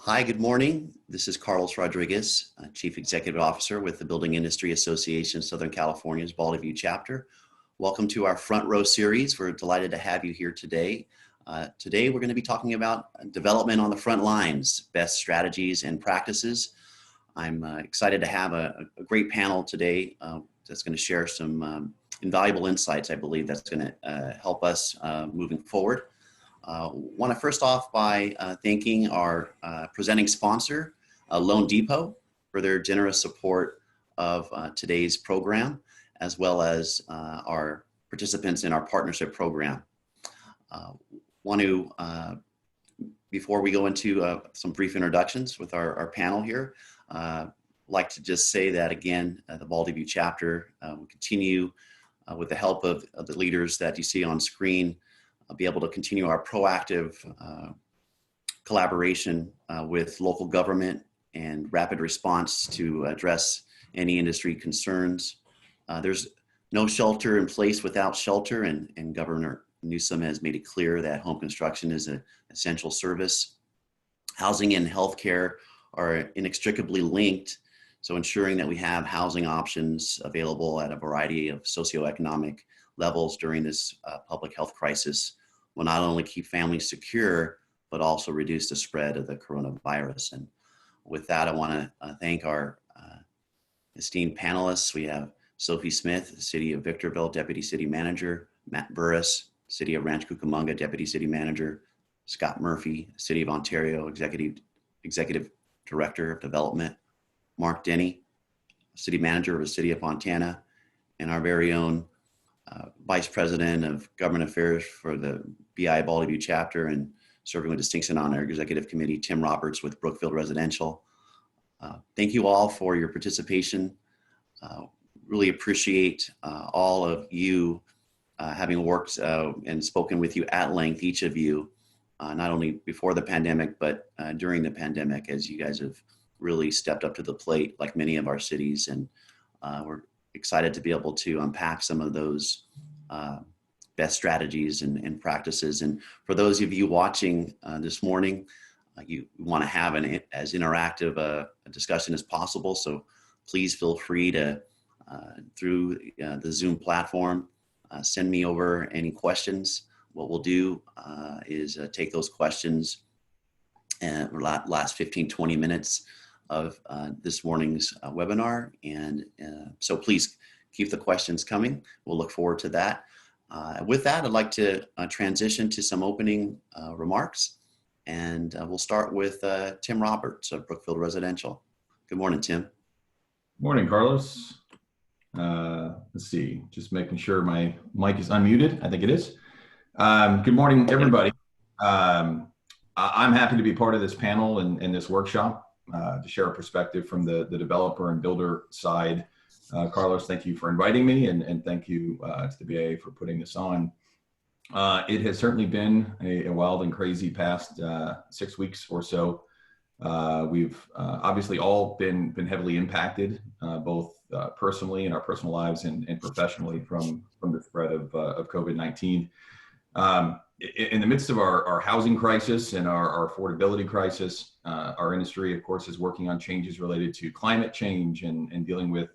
Hi, good morning. This is Carlos Rodriguez, Chief Executive Officer with the Building Industry Association of Southern California's Baldy chapter. Welcome to our Front Row series. We're delighted to have you here today. Today, we're going to be talking about development on the front lines, best strategies and practices. I'm excited to have a great panel today that's going to share some invaluable insights, I believe, that's going to help us moving forward. Want to first off by thanking our presenting sponsor, Loan Depot, for their generous support of today's program, as well as our participants in our partnership program. Want to, before we go into some brief introductions with our panel here, like to just say that again, the Baldy chapter will continue with the help of the leaders that you see on screen, be able to continue our proactive collaboration with local government and rapid response to address any industry concerns. There's no shelter in place without shelter, and Governor Newsom has made it clear that home construction is an essential service. Housing and healthcare are inextricably linked, so ensuring that we have housing options available at a variety of socioeconomic levels during this public health crisis will not only keep families secure, but also reduce the spread of the coronavirus. And with that, I want to thank our esteemed panelists. We have Sophie Smith, City of Victorville, Deputy City Manager; Matt Burris, City of Rancho, Cucamonga, Deputy City Manager; Scott Murphy, City of Ontario, Executive Director of Development; Mark Denny, City Manager of the City of Fontana; and our very own Vice President of Government Affairs for the BI Baldy chapter and serving with distinction on our executive committee, Tim Roberts with Brookfield Residential. Thank you all for your participation. Really appreciate all of you having worked and spoken with you at length, each of you, not only before the pandemic, but during the pandemic, as you guys have really stepped up to the plate like many of our cities. And we're excited to be able to unpack some of those best strategies and practices. And for those of you watching this morning, you want to have as interactive a discussion as possible. So please feel free to, through the Zoom platform, send me over any questions. What we'll do is take those questions and last 15, 20 minutes of this morning's webinar. And so please keep the questions coming. We'll look forward to that. With that, I'd like to transition to some opening remarks. And we'll start with Tim Roberts of Brookfield Residential. Good morning, Tim. Morning, Carlos. Let's see, just making sure my mic is unmuted. I think it is. Good morning, everybody. I'm happy to be part of this panel and this workshop. To share a perspective from the developer and builder side. Carlos, thank you for inviting me, and thank you to the BIA for putting this on. It has certainly been a wild and crazy past 6 weeks or so. We've obviously all been heavily impacted, both personally in our personal lives and professionally from the spread of COVID-19. In the midst of our housing crisis and our affordability crisis, our industry, of course, is working on changes related to climate change and dealing with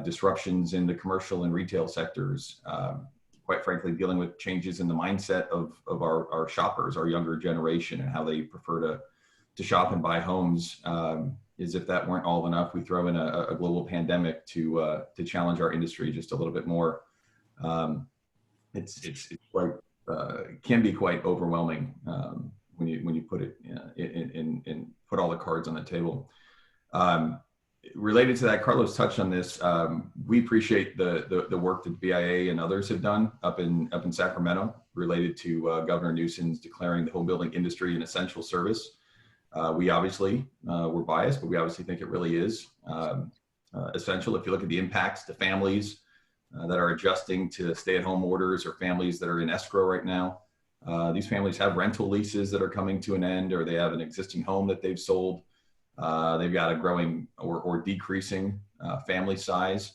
disruptions in the commercial and retail sectors. Quite frankly, dealing with changes in the mindset of our shoppers, our younger generation, and how they prefer to shop and buy homes. As if that weren't all enough, we throw in a global pandemic to challenge our industry just a little bit more. It's quite can be quite overwhelming when you put it in put all the cards on the table. Related to that, Carlos touched on this. We appreciate the work that BIA and others have done up in Sacramento related to Governor Newsom's declaring the home building industry an essential service. We obviously we're biased, but we obviously think it really is essential. If you look at the impacts to families that are adjusting to stay-at-home orders, or families that are in escrow right now. These families have rental leases that are coming to an end, or they have an existing home that they've sold. They've got a growing or decreasing family size,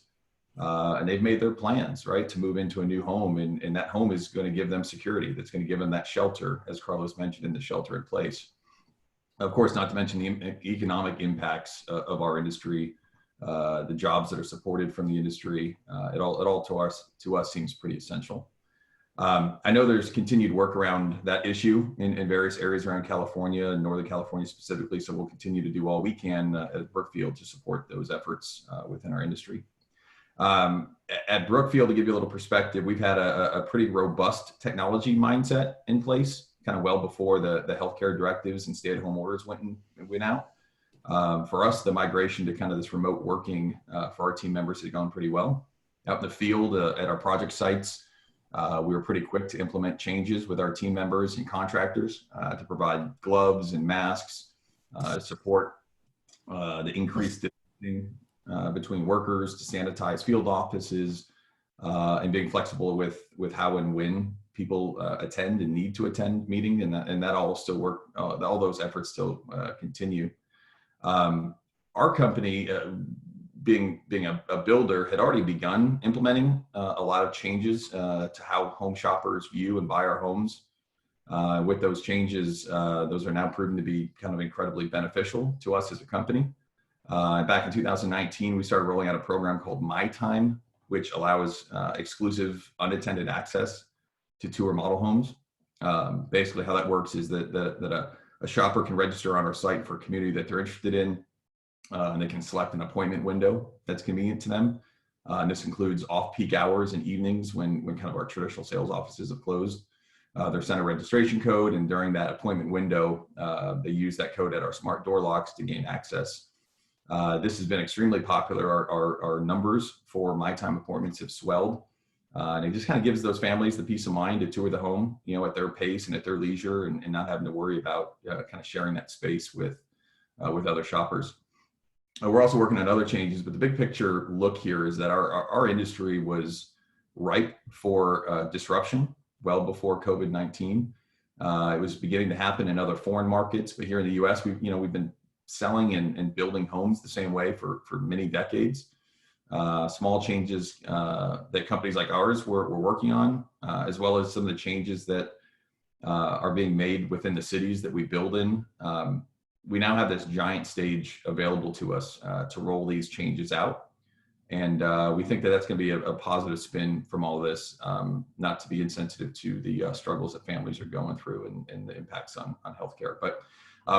and they've made their plans, right, to move into a new home, and that home is going to give them security. That's going to give them that shelter, as Carlos mentioned, in the shelter in place. Of course, not to mention the economic impacts of our industry, the jobs that are supported from the industry. It all to us seems pretty essential. I know there's continued work around that issue in various areas around California and Northern California specifically. So we'll continue to do all we can at Brookfield to support those efforts within our industry. At Brookfield, to give you a little perspective, we've had a pretty robust technology mindset in place, kind of well before the healthcare directives and stay-at-home orders went out. For us, the migration to kind of this remote working for our team members has gone pretty well. Out in the field at our project sites, we were pretty quick to implement changes with our team members and contractors to provide gloves and masks, support the increased distancing between workers, to sanitize field offices, and being flexible with how and when people attend and need to attend meeting, and that all still work. All those efforts still continue. Our company, being a builder, had already begun implementing a lot of changes to how home shoppers view and buy our homes. With those changes, those are now proven to be kind of incredibly beneficial to us as a company. Back in 2019, we started rolling out a program called My Time, which allows exclusive unattended access to tour model homes. Basically, how that works is that a shopper can register on our site for a community that they're interested in, and they can select an appointment window that's convenient to them. And this includes off-peak hours and evenings when kind of our traditional sales offices have closed. They're sent a registration code, and during that appointment window, they use that code at our smart door locks to gain access. This has been extremely popular. Our numbers for My Time appointments have swelled. And it just kind of gives those families the peace of mind to tour the home, at their pace and at their leisure, and not having to worry about kind of sharing that space with other shoppers. We're also working on other changes, but the big picture look here is that our industry was ripe for disruption well before COVID-19. It was beginning to happen in other foreign markets, but here in the U.S., we've been selling and building homes the same way for many decades. Small changes that companies like ours were working on, as well as some of the changes that are being made within the cities that we build in. We now have this giant stage available to us to roll these changes out. And we think that that's going to be a positive spin from all of this, not to be insensitive to the struggles that families are going through and the impacts on healthcare. But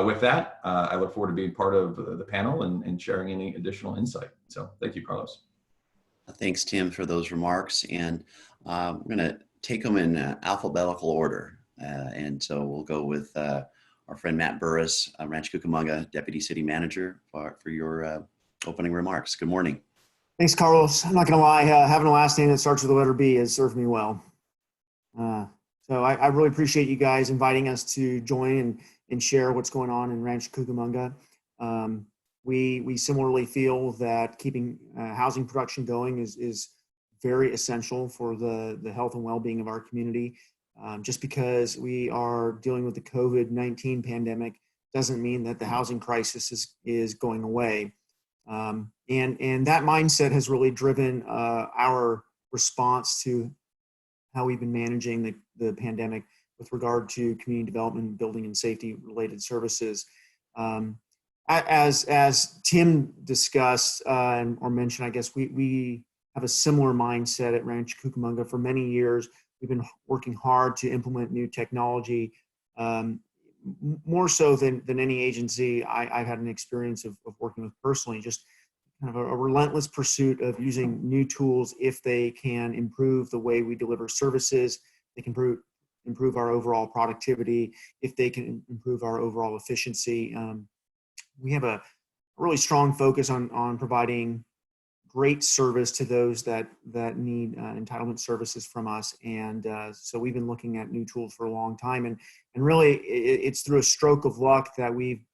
with that, I look forward to being part of the panel and sharing any additional insight. So thank you, Carlos. Thanks, Tim, for those remarks. And we're going to take them in alphabetical order. And so we'll go with our friend Matt Burris, Rancho Cucamonga Deputy City Manager, for your opening remarks. Good morning. Thanks, Carlos. I'm not going to lie, having a last name that starts with the letter B has served me well. So I really appreciate you guys inviting us to join and share what's going on in Rancho Cucamonga. We similarly feel that keeping housing production going is very essential for the health and well-being of our community. Just because we are dealing with the COVID-19 pandemic doesn't mean that the housing crisis is going away. And that mindset has really driven our response to how we've been managing the pandemic with regard to community development, building and safety related services. As Tim discussed or mentioned, I guess we have a similar mindset at Rancho Cucamonga. For many years, we've been working hard to implement new technology, more so than any agency I've had an experience of working with personally. Just kind of a relentless pursuit of using new tools if they can improve the way we deliver services, they can improve our overall productivity, if they can improve our overall efficiency. We have a really strong focus on providing great service to those that need entitlement services from us. And so we've been looking at new tools for a long time. And really, it's through a stroke of luck that we've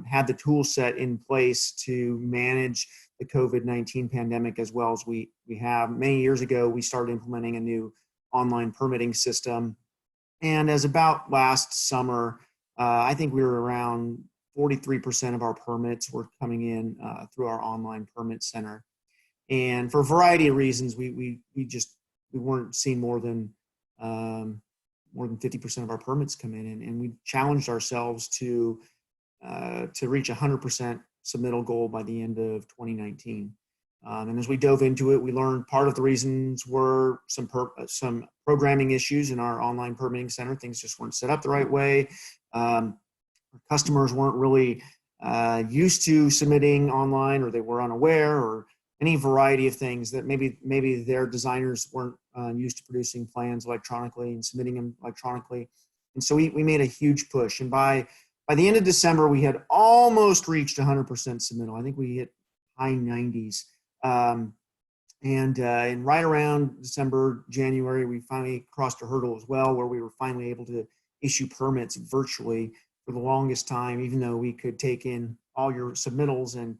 had the tool set in place to manage the COVID-19 pandemic as well as we have. Many years ago, we started implementing a new online permitting system. And as about last summer, I think we were around 43% of our permits were coming in through our online permit center. And for a variety of reasons, we weren't seeing more than 50% of our permits come in. And we challenged ourselves to to reach 100% submittal goal by the end of 2019. And as we dove into it, we learned part of the reasons were some programming issues in our online permitting center. Things just weren't set up the right way. Customers weren't really used to submitting online, or they were unaware, or any variety of things that maybe their designers weren't used to producing plans electronically and submitting them electronically. And so we made a huge push. And by the end of December, we had almost reached 100% submittal. I think we hit high 90s. And right around December, January, we finally crossed a hurdle as well, where we were finally able to issue permits virtually for the longest time, even though we could take in all your submittals and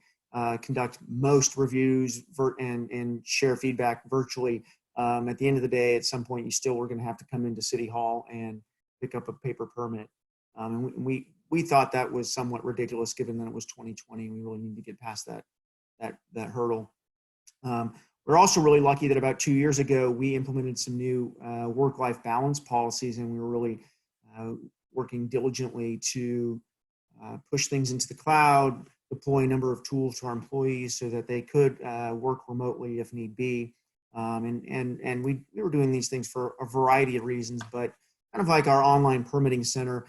conduct most reviews and share feedback virtually. At the end of the day, at some point, you still were going to have to come into City Hall and pick up a paper permit. And we thought that was somewhat ridiculous, given that it was 2020 and we really needed to get past that hurdle. We're also really lucky that about 2 years ago, we implemented some new work-life balance policies, and we were really working diligently to push things into the cloud, deploy a number of tools to our employees so that they could work remotely if need be. And we were doing these things for a variety of reasons, but kind of like our online permitting center,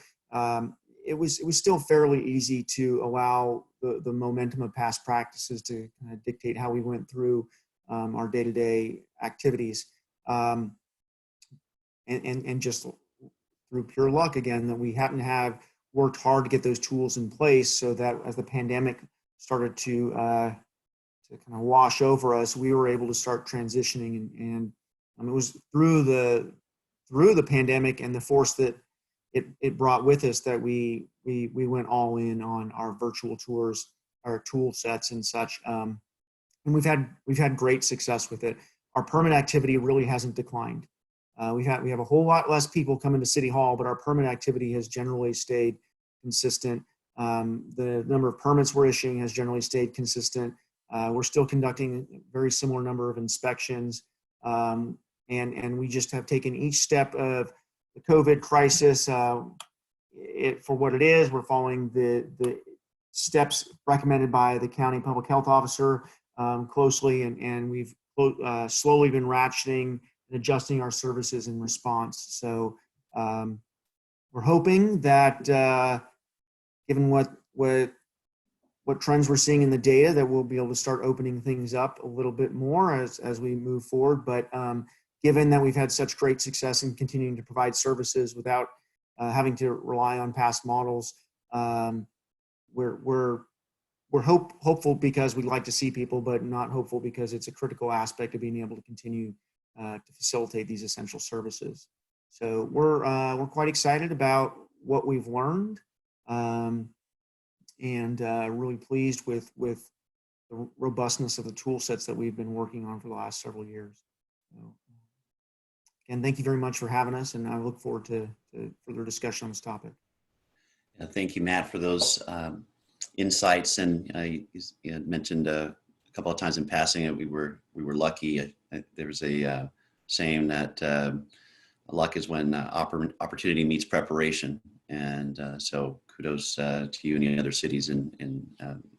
it was still fairly easy to allow the momentum of past practices to kind of dictate how we went through our day-to-day activities. And just through pure luck again, that we happen to have worked hard to get those tools in place, so that as the pandemic started to kind of wash over us, we were able to start transitioning. And it was through the pandemic and the force that it brought with us that we went all in on our virtual tours, our tool sets and such. And we've had great success with it. Our permit activity really hasn't declined. We have a whole lot less people coming to City Hall, but our permit activity has generally stayed consistent. The number of permits we're issuing has generally stayed consistent. We're still conducting a very similar number of inspections. And we just have taken each step of the COVID crisis for what it is. We're following the steps recommended by the county public health officer closely, and we've slowly been ratcheting and adjusting our services in response. So we're hoping that given what trends we're seeing in the data, that we'll be able to start opening things up a little bit more as we move forward. But given that we've had such great success in continuing to provide services without having to rely on past models, we're hopeful because we'd like to see people, but not hopeful because it's a critical aspect of being able to continue to facilitate these essential services. So we're quite excited about what we've learned, and really pleased with the robustness of the tool sets that we've been working on for the last several years. So, again, thank you very much for having us, and I look forward to further discussion on this topic. Yeah, thank you, Matt, for those insights. And you mentioned a couple of times in passing that we were lucky. There was a saying that luck is when opportunity meets preparation. And so kudos to you and the other cities, and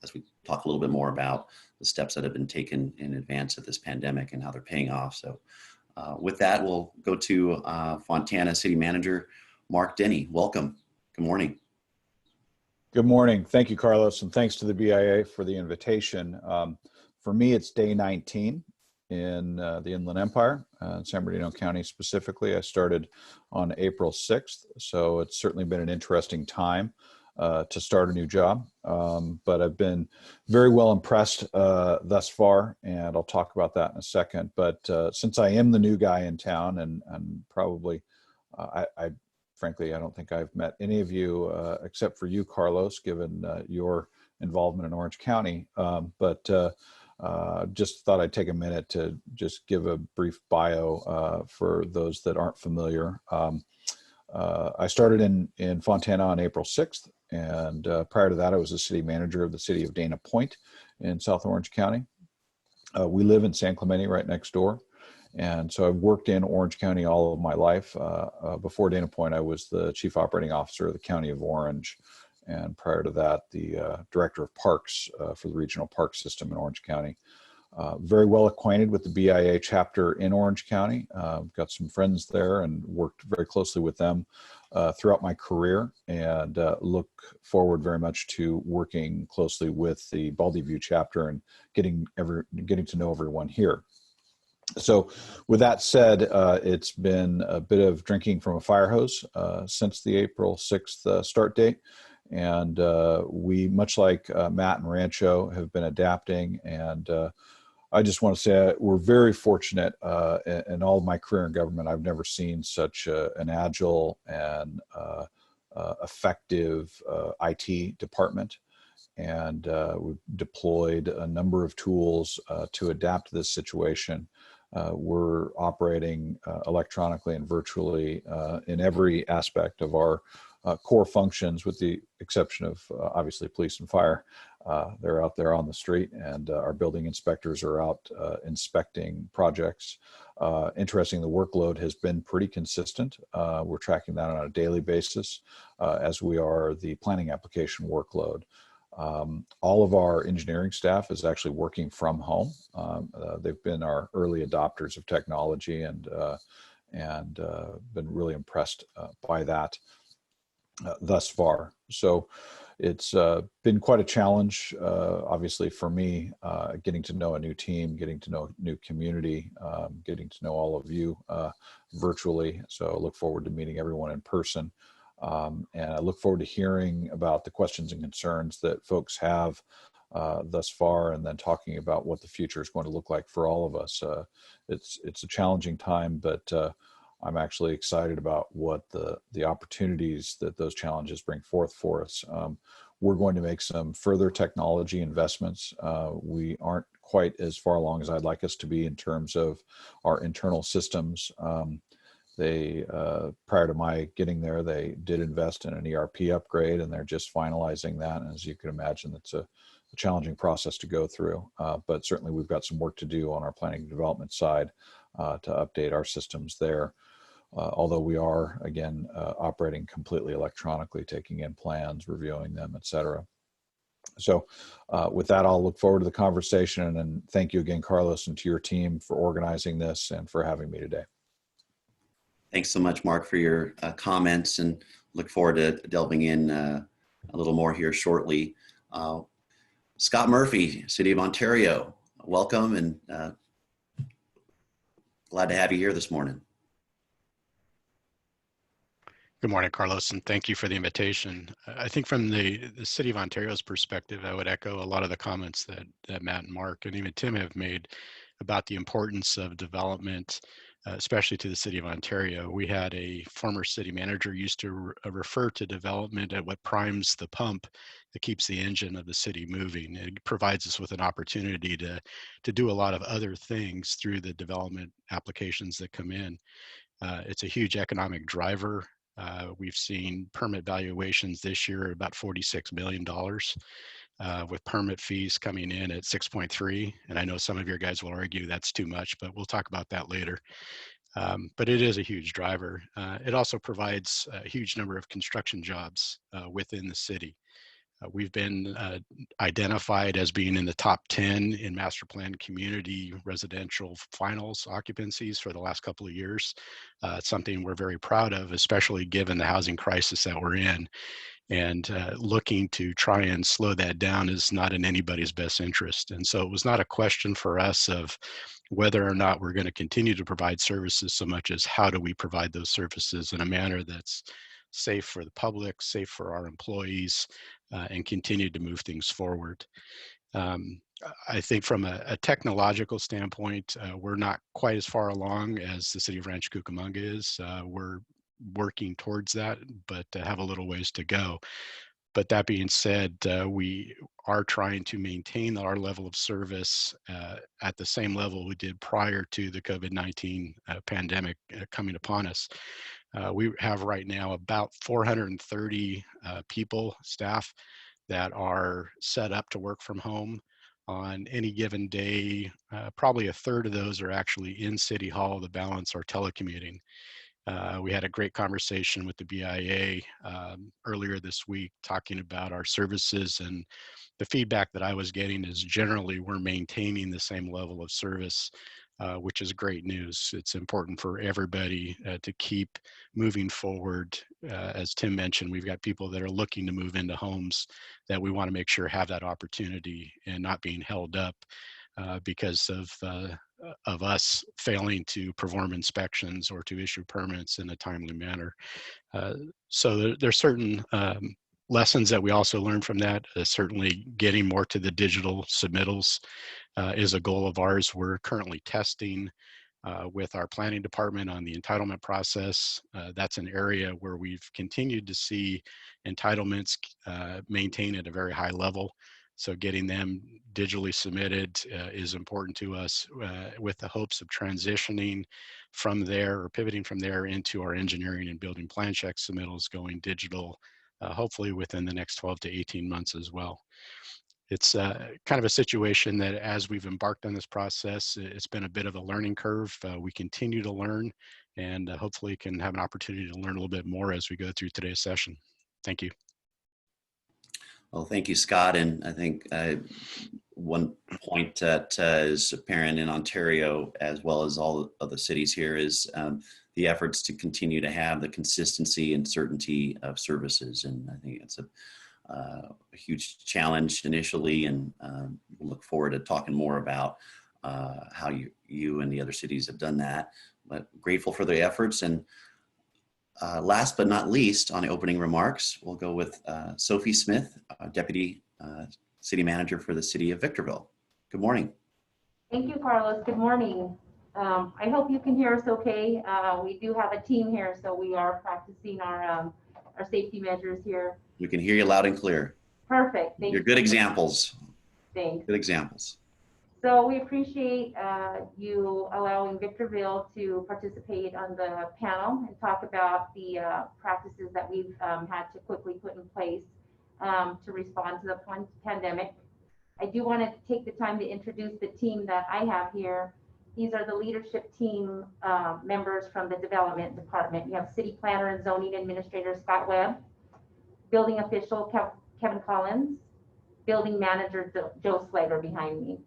as we talk a little bit more about the steps that have been taken in advance of this pandemic and how they're paying off. So with that, we'll go to Fontana City Manager, Mark Denny. Welcome. Good morning. Good morning. Thank you, Carlos, and thanks to the BIA for the invitation. For me, it's day 19 in the Inland Empire, San Bernardino County specifically. I started on April 6th, so it's certainly been an interesting time to start a new job. But I've been very well impressed thus far, and I'll talk about that in a second. But since I am the new guy in town, and probably, frankly, I don't think I've met any of you except for you, Carlos, given your involvement in Orange County. Just thought I'd take a minute to just give a brief bio for those that aren't familiar. I started in Fontana on April 6th, and prior to that, I was the city manager of the city of Dana Point in South Orange County. We live in San Clemente right next door. And so I've worked in Orange County all of my life. Before Dana Point, I was the chief operating officer of the County of Orange. and prior to that, the Director of Parks for the Regional Park System in Orange County. Very well acquainted with the BIA chapter in Orange County. Got some friends there and worked very closely with them throughout my career, and look forward very much to working closely with the Baldy View chapter and getting to know everyone here. So with that said, it's been a bit of drinking from a fire hose since the April 6th start date. And we, much like Matt and Rancho, have been adapting. And I just want to say we're very fortunate in all of my career in government. I've never seen such an agile and effective IT department. And we've deployed a number of tools to adapt to this situation. We're operating electronically and virtually in every aspect of our core functions, with the exception of obviously police and fire. They're out there on the street, and our building inspectors are out inspecting projects. Interesting, the workload has been pretty consistent. We're tracking that on a daily basis, as we are the planning application workload. All of our engineering staff is actually working from home. They've been our early adopters of technology, and been really impressed by that thus far. So it's been quite a challenge, obviously, for me, getting to know a new team, getting to know a new community, getting to know all of you virtually. So I look forward to meeting everyone in person. And I look forward to hearing about the questions and concerns that folks have thus far, and then talking about what the future is going to look like for all of us. It's a challenging time, but I'm actually excited about what the opportunities that those challenges bring forth for us. We're going to make some further technology investments. We aren't quite as far along as I'd like us to be in terms of our internal systems. They, prior to my getting there, they did invest in an ERP upgrade, and they're just finalizing that. And as you can imagine, it's a challenging process to go through. But certainly we've got some work to do on our planning and development side to update our systems there. Although we are, again, operating completely electronically, taking in plans, reviewing them, et cetera. So with that, I'll look forward to the conversation, and thank you again, Carlos, and to your team for organizing this and for having me today. Thanks so much, Mark, for your comments, and look forward to delving in a little more here shortly. Scott Murphy, City of Ontario, welcome, and glad to have you here this morning. Good morning, Carlos, and thank you for the invitation. I think from the City of Ontario's perspective, I would echo a lot of the comments that Matt and Mark and even Tim have made about the importance of development, especially to the City of Ontario. We had a former city manager used to refer to development at what primes the pump that keeps the engine of the city moving. It provides us with an opportunity to do a lot of other things through the development applications that come in. It's a huge economic driver. We've seen permit valuations this year about $46 million, with permit fees coming in at 6.3. And I know some of your guys will argue that's too much, but we'll talk about that later. But it is a huge driver. It also provides a huge number of construction jobs within the city. We've been identified as being in the top 10 in master plan community residential finals occupancies for the last couple of years. It's something we're very proud of, especially given the housing crisis that we're in. And looking to try and slow that down is not in anybody's best interest. And so it was not a question for us of whether or not we're going to continue to provide services so much as how do we provide those services in a manner that's safe for the public, safe for our employees, and continue to move things forward. I think from a technological standpoint, we're not quite as far along as the City of Rancho Cucamonga is. We're working towards that, but have a little ways to go. But that being said, we are trying to maintain our level of service at the same level we did prior to the COVID-19 pandemic coming upon us. We have right now about 430 people, staff, that are set up to work from home. On any given day, probably a third of those are actually in City Hall, the balance are telecommuting. We had a great conversation with the BIA earlier this week talking about our services, and the feedback that I was getting is generally we're maintaining the same level of service, which is great news. It's important for everybody to keep moving forward. As Tim mentioned, we've got people that are looking to move into homes that we want to make sure have that opportunity and not being held up because of us failing to perform inspections or to issue permits in a timely manner. So there's certain lessons that we also learned from that. Certainly getting more to the digital submittals is a goal of ours. We're currently testing with our planning department on the entitlement process. That's an area where we've continued to see entitlements maintain at a very high level. So getting them digitally submitted is important to us with the hopes of transitioning from there or pivoting from there into our engineering and building plan check submittals going digital, hopefully within the next 12 to 18 months as well. It's kind of a situation that as we've embarked on this process, it's been a bit of a learning curve. We continue to learn and hopefully can have an opportunity to learn a little bit more as we go through today's session. Thank you. Well, thank you, Scott. And I think one point that is apparent in Ontario, as well as all of the cities here, is the efforts to continue to have the consistency and certainty of services. And I think it's a huge challenge initially, and we'll look forward to talking more about how you and the other cities have done that. But grateful for the efforts. And last but not least, on the opening remarks, we'll go with Sophie Smith, Deputy City Manager for the City of Victorville. Good morning. Thank you, Carlos. Good morning. I hope you can hear us okay. We do have a team here, so we are practicing our safety measures here. We can hear you loud and clear. Perfect. Thank You're you. good examples. Thanks. Good examples. So we appreciate you allowing Victorville to participate on the panel and talk about the practices that we've had to quickly put in place to respond to the pandemic. I do want to take the time to introduce the team that I have here. These are the leadership team members from the development department. You have City Planner and Zoning Administrator Scott Webb, Building Official Kevin Collins, Building Manager Joe Slager behind me.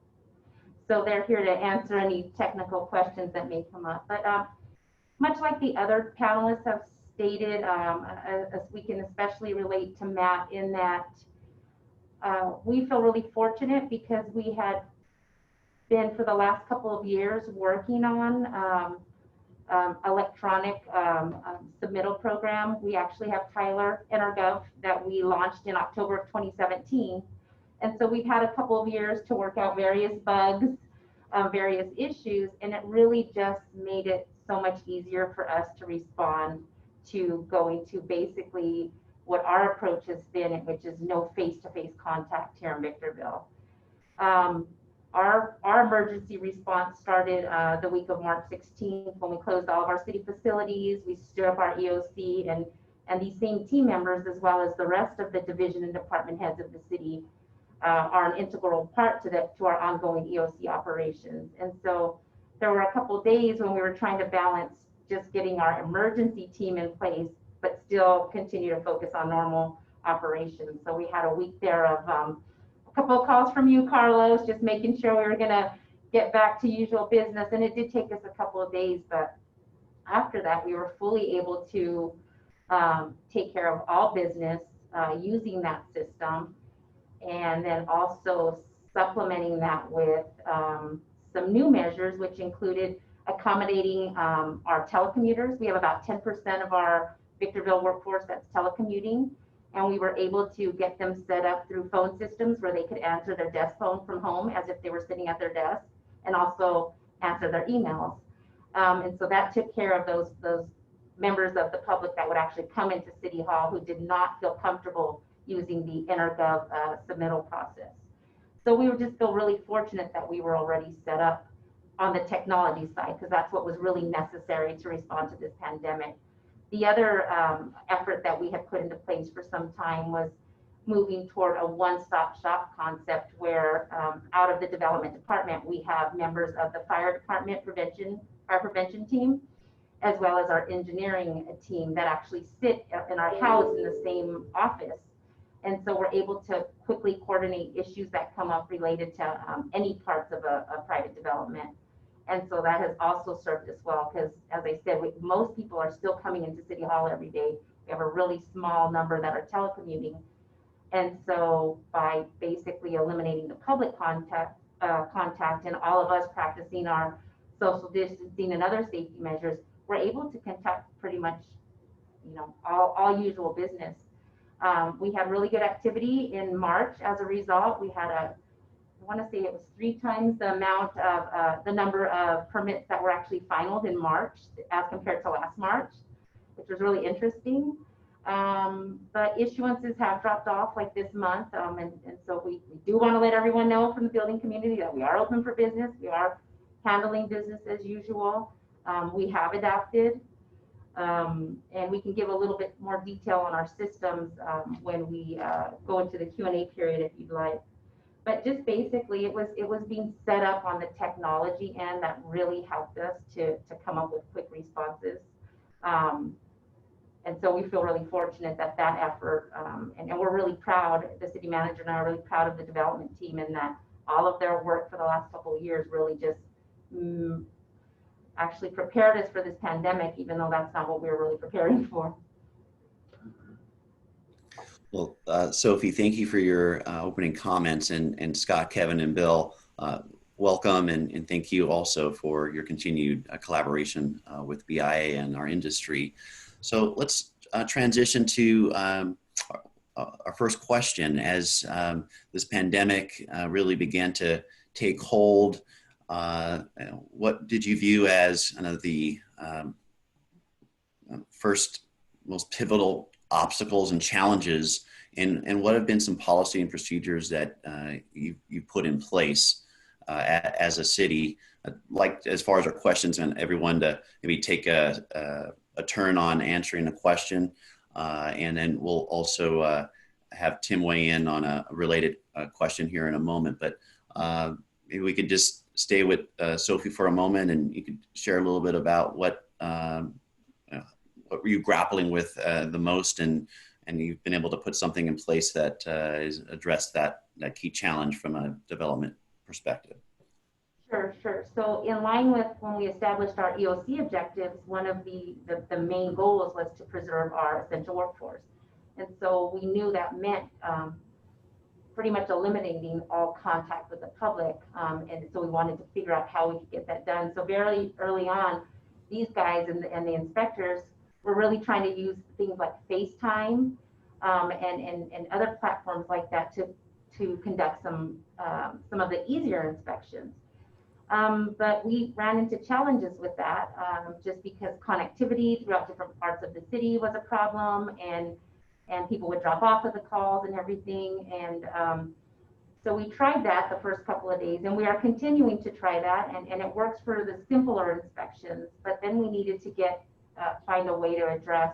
So they're here to answer any technical questions that may come up. But much like the other panelists have stated, as we can especially relate to Matt in that we feel really fortunate because we had been for the last couple of years working on electronic submittal program. We actually have Tyler in our Gov that we launched in October of 2017. And so we've had a couple of years to work out various bugs, various issues, and it really just made it so much easier for us to respond to going to basically what our approach has been, which is no face-to-face contact here in Victorville. Our emergency response started the week of March 16th when we closed all of our city facilities. We stood up our EOC, and these same team members, as well as the rest of the division and department heads of the city, are an integral part to our ongoing EOC operations. And so there were a couple of days when we were trying to balance just getting our emergency team in place, but still continue to focus on normal operations. So we had a week there of a couple of calls from you, Carlos, just making sure we were gonna get back to usual business. And it did take us a couple of days, but after that, we were fully able to take care of all business using that system. And then also supplementing that with some new measures, which included accommodating our telecommuters. We have about 10% of our Victorville workforce that's telecommuting, and we were able to get them set up through phone systems where they could answer their desk phone from home as if they were sitting at their desk, and also answer their emails. And so that took care of those members of the public that would actually come into City Hall who did not feel comfortable using the InterGov submittal process. So we would just feel really fortunate that we were already set up on the technology side, because that's what was really necessary to respond to this pandemic. The other effort that we had put into place for some time was moving toward a one-stop shop concept where out of the development department, we have members of the fire department fire prevention team, as well as our engineering team that actually sit in our house in the same office. And so we're able to quickly coordinate issues that come up related to any parts of a private development. And so that has also served us well, because as I said, most people are still coming into City Hall every day. We have a really small number that are telecommuting. And so by basically eliminating the public contact and all of us practicing our social distancing and other safety measures, we're able to conduct pretty much, all usual business. We had really good activity in March. As a result, we had I want to say it was 3 times the amount of the number of permits that were actually finalized in March as compared to last March, which was really interesting. But issuances have dropped off like this month. And so we do want to let everyone know from the building community that we are open for business. We are handling business as usual. We have adapted. And we can give a little bit more detail on our systems when we go into the Q&A period if you'd like. But just basically, it was being set up on the technology end that really helped us to come up with quick responses. And so we feel really fortunate that effort, and we're really proud, the city manager and I are really proud of the development team, and that all of their work for the last couple of years really just actually prepared us for this pandemic, even though that's not what we were really preparing for. Well, Sophie, thank you for your opening comments, and Scott, Kevin, and Bill, welcome, and thank you also for your continued collaboration with BIA and our industry. So let's transition to our first question. As this pandemic really began to take hold, what did you view as the first most pivotal obstacles and challenges, and what have been some policy and procedures that you put in place as a city? Like, as far as our questions, and everyone to maybe take a turn on answering a question, and then we'll also have Tim weigh in on a related question here in a moment. But maybe we could just stay with Sophie for a moment, and you could share a little bit about what were you grappling with the most, and you've been able to put something in place that is addressed that key challenge from a development perspective. Sure. So in line with when we established our EOC objectives, one of the main goals was to preserve our essential workforce. And so we knew that meant pretty much eliminating all contact with the public. And so we wanted to figure out how we could get that done. So very early on, these guys and the inspectors were really trying to use things like FaceTime and other platforms like that to conduct some of the easier inspections. But we ran into challenges with that just because connectivity throughout different parts of the city was a problem, and people would drop off of the calls and everything. And so we tried that the first couple of days, and we are continuing to try that, and it works for the simpler inspections. But then we needed to find a way to address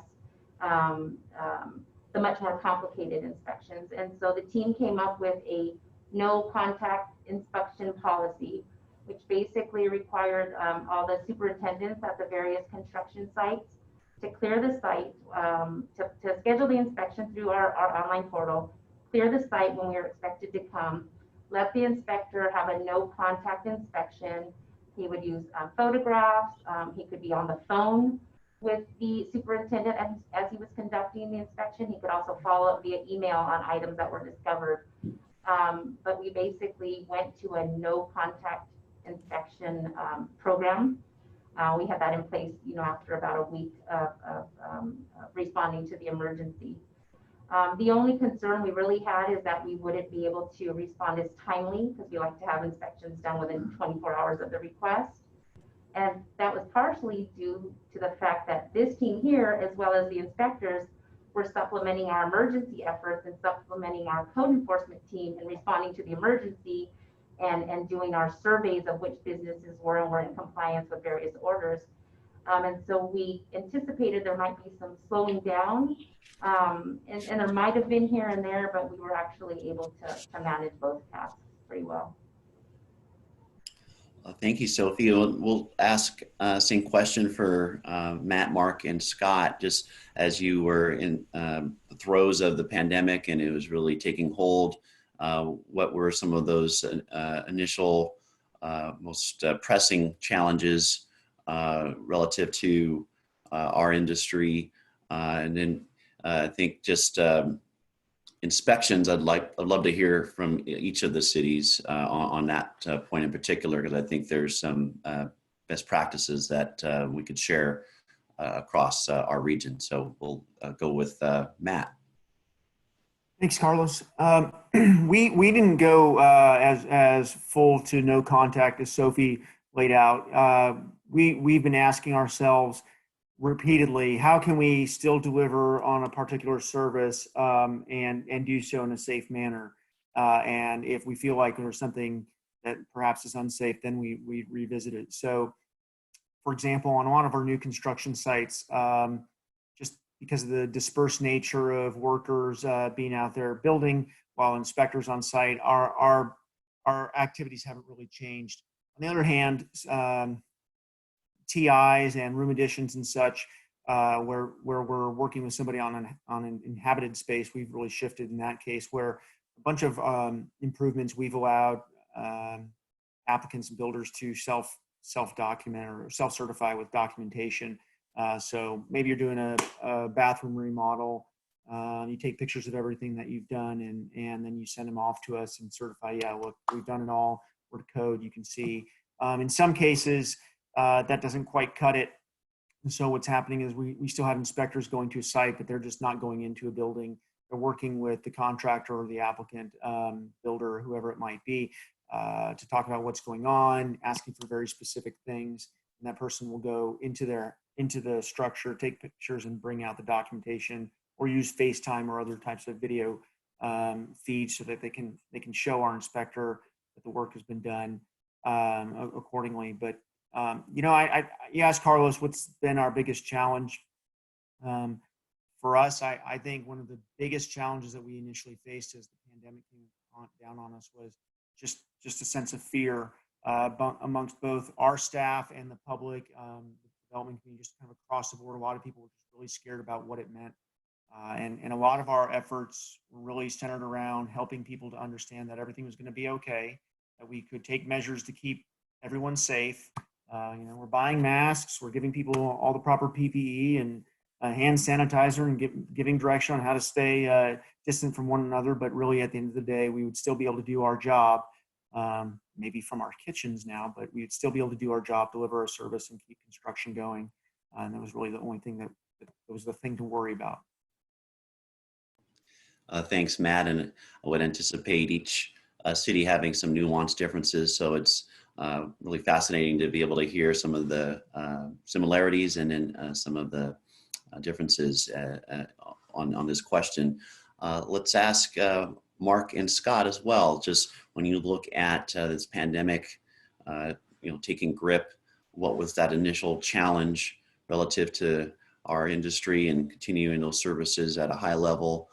the much more complicated inspections. And so the team came up with a no contact inspection policy, which basically required all the superintendents at the various construction sites to clear the site, to schedule the inspection through our online portal, clear the site when we were expected to come, let the inspector have a no contact inspection. He would use photographs. He could be on the phone with the superintendent as he was conducting the inspection. He could also follow up via email on items that were discovered. But we basically went to a no contact inspection program. We had that in place, after about a week of responding to the emergency. The only concern we really had is that we wouldn't be able to respond as timely, because we like to have inspections done within 24 hours of the request. And that was partially due to the fact that this team here, as well as the inspectors, were supplementing our emergency efforts and supplementing our code enforcement team in responding to the emergency and doing our surveys of which businesses were and weren't in compliance with various orders. And so we anticipated there might be some slowing down, and there might have been here and there, but we were actually able to manage both tasks pretty well. Thank you, Sophie. We'll ask same question for Matt, Mark, and Scott. Just as you were in the throes of the pandemic and it was really taking hold, what were some of those initial most pressing challenges relative to our industry? And then I think just inspections, I'd love to hear from each of the cities on that point in particular, because I think there's some best practices that we could share across our region. So we'll go with Matt. Thanks, Carlos. We didn't go as full to no contact as Sophie laid out. We've been asking ourselves repeatedly, how can we still deliver on a particular service and do so in a safe manner? And if we feel like there's something that perhaps is unsafe, then we revisit it. So, for example, on a lot of our new construction sites, just because of the dispersed nature of workers being out there building while inspectors on site, our activities haven't really changed. On the other hand, TIs and room additions and such, where we're working with somebody on an inhabited space, we've really shifted in that case, where a bunch of improvements we've allowed applicants and builders to self-document or self-certify with documentation. So maybe you're doing a bathroom remodel, you take pictures of everything that you've done and then you send them off to us and certify, yeah, look, we've done it all, we're to code, you can see. In some cases, that doesn't quite cut it. And so what's happening is we still have inspectors going to a site, but they're just not going into a building. They're working with the contractor or the applicant, builder, whoever it might be, to talk about what's going on, asking for very specific things. And that person will go into the structure, take pictures and bring out the documentation, or use FaceTime or other types of video feeds so that they can show our inspector that the work has been done accordingly. But you asked Carlos what's been our biggest challenge. For us, I think one of the biggest challenges that we initially faced as the pandemic came down on us was just a sense of fear amongst both our staff and the public, the development community, just kind of across the board. A lot of people were just really scared about what it meant. And a lot of our efforts were really centered around helping people to understand that everything was going to be okay, that we could take measures to keep everyone safe. We're buying masks, we're giving people all the proper PPE and hand sanitizer and giving direction on how to stay distant from one another. But really at the end of the day, we would still be able to do our job, maybe from our kitchens now, but we'd still be able to do our job, deliver our service and keep construction going. And that was really the only thing that was the thing to worry about. Thanks, Matt. And I would anticipate each city having some nuanced differences. So it's really fascinating to be able to hear some of the similarities and then some of the differences on this question. Let's ask Mark and Scott as well. Just when you look at this pandemic, taking grip, what was that initial challenge relative to our industry and continuing those services at a high level?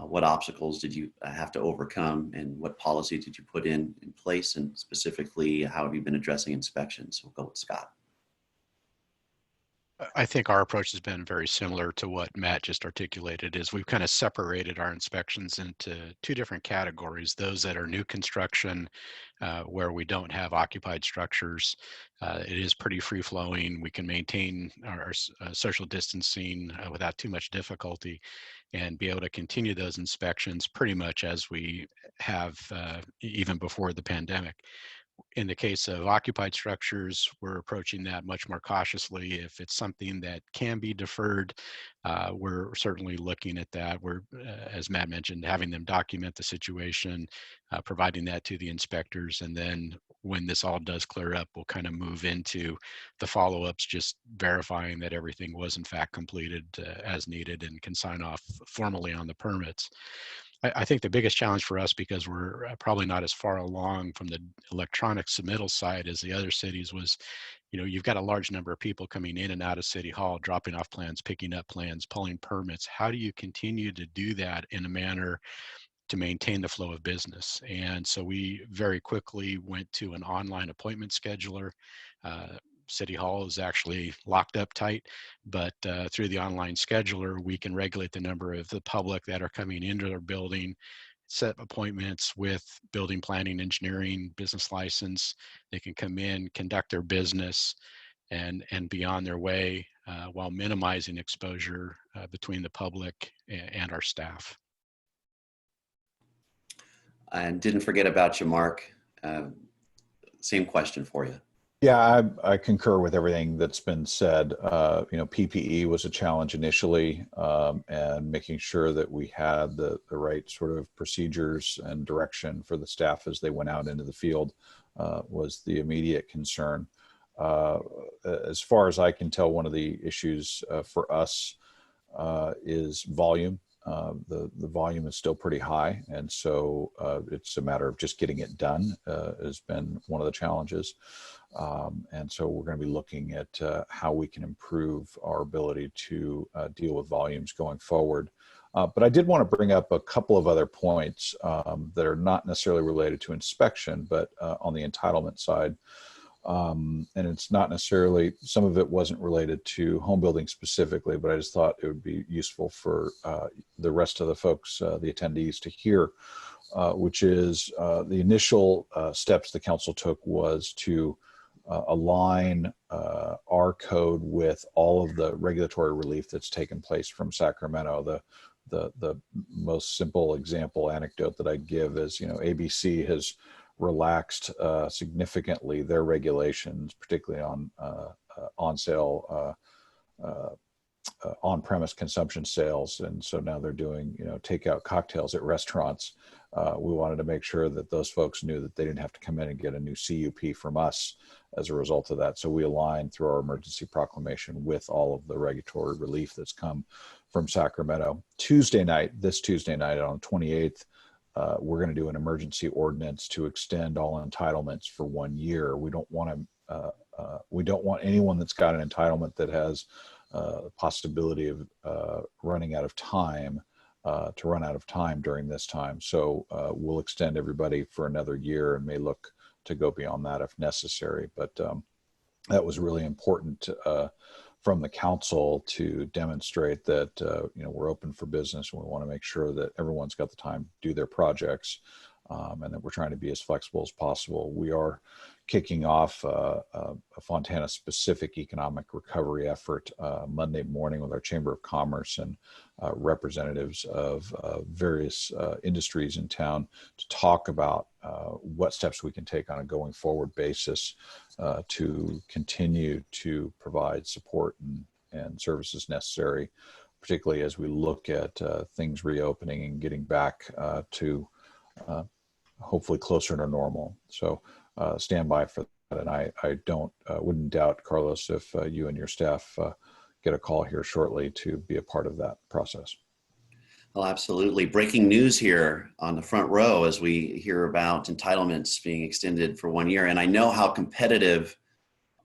What obstacles did you have to overcome, and what policy did you put in place, and specifically how have you been addressing inspections? We'll go with Scott. I think our approach has been very similar to what Matt just articulated. Is we've kind of separated our inspections into two different categories: those that are new construction, where we don't have occupied structures. It is pretty free flowing. We can maintain our social distancing without too much difficulty, and be able to continue those inspections pretty much as we have even before the pandemic. In the case of occupied structures, we're approaching that much more cautiously. If it's something that can be deferred, we're certainly looking at that. We're, as Matt mentioned, having them document the situation, providing that to the inspectors, and then when this all does clear up, we'll kind of move into the follow-ups, just verifying that everything was in fact completed as needed and can sign off formally on the permits. I think the biggest challenge for us, because we're probably not as far along from the electronic submittal side as the other cities, was, you've got a large number of people coming in and out of City Hall, dropping off plans, picking up plans, pulling permits. How do you continue to do that in a manner to maintain the flow of business. And so we very quickly went to an online appointment scheduler. City Hall is actually locked up tight, but through the online scheduler, we can regulate the number of the public that are coming into our building, set appointments with building, planning, engineering, business license. They can come in, conduct their business, and be on their way while minimizing exposure between the public and our staff. And didn't forget about you, Mark. Same question for you. Yeah, I concur with everything that's been said. PPE was a challenge initially, and making sure that we had the right sort of procedures and direction for the staff as they went out into the field was the immediate concern. As far as I can tell, one of the issues for us is volume. The volume is still pretty high, and so it's a matter of just getting it done has been one of the challenges. And so we're going to be looking at how we can improve our ability to deal with volumes going forward. But I did want to bring up a couple of other points that are not necessarily related to inspection, but on the entitlement side. And it's not necessarily, some of it wasn't related to home building specifically, but I just thought it would be useful for the rest of the folks, the attendees, to hear, which is the initial steps the council took was to align our code with all of the regulatory relief that's taken place from Sacramento. The most simple example anecdote that I give is, ABC has relaxed significantly their regulations, particularly on on-sale, on-premise consumption sales. And so now they're doing, takeout cocktails at restaurants. We wanted to make sure that those folks knew that they didn't have to come in and get a new CUP from us as a result of that. So we aligned through our emergency proclamation with all of the regulatory relief that's come from Sacramento. This Tuesday night on the 28th, we're going to do an emergency ordinance to extend all entitlements for 1 year. We don't want anyone that's got an entitlement that has the possibility of running out of time to run out of time during this time. So we'll extend everybody for another year and may look to go beyond that if necessary. But that was really important from the council to demonstrate that we're open for business, and we want to make sure that everyone's got the time to do their projects, and that we're trying to be as flexible as possible. We are kicking off a Fontana specific economic recovery effort Monday morning with our Chamber of Commerce and representatives of various industries in town to talk about what steps we can take on a going forward basis to continue to provide support and services necessary, particularly as we look at things reopening and getting back to hopefully closer to normal. So stand by for that. And I wouldn't doubt, Carlos, if you and your staff get a call here shortly to be a part of that process. Well, absolutely. Breaking news here on the front row as we hear about entitlements being extended for 1 year. And I know how competitive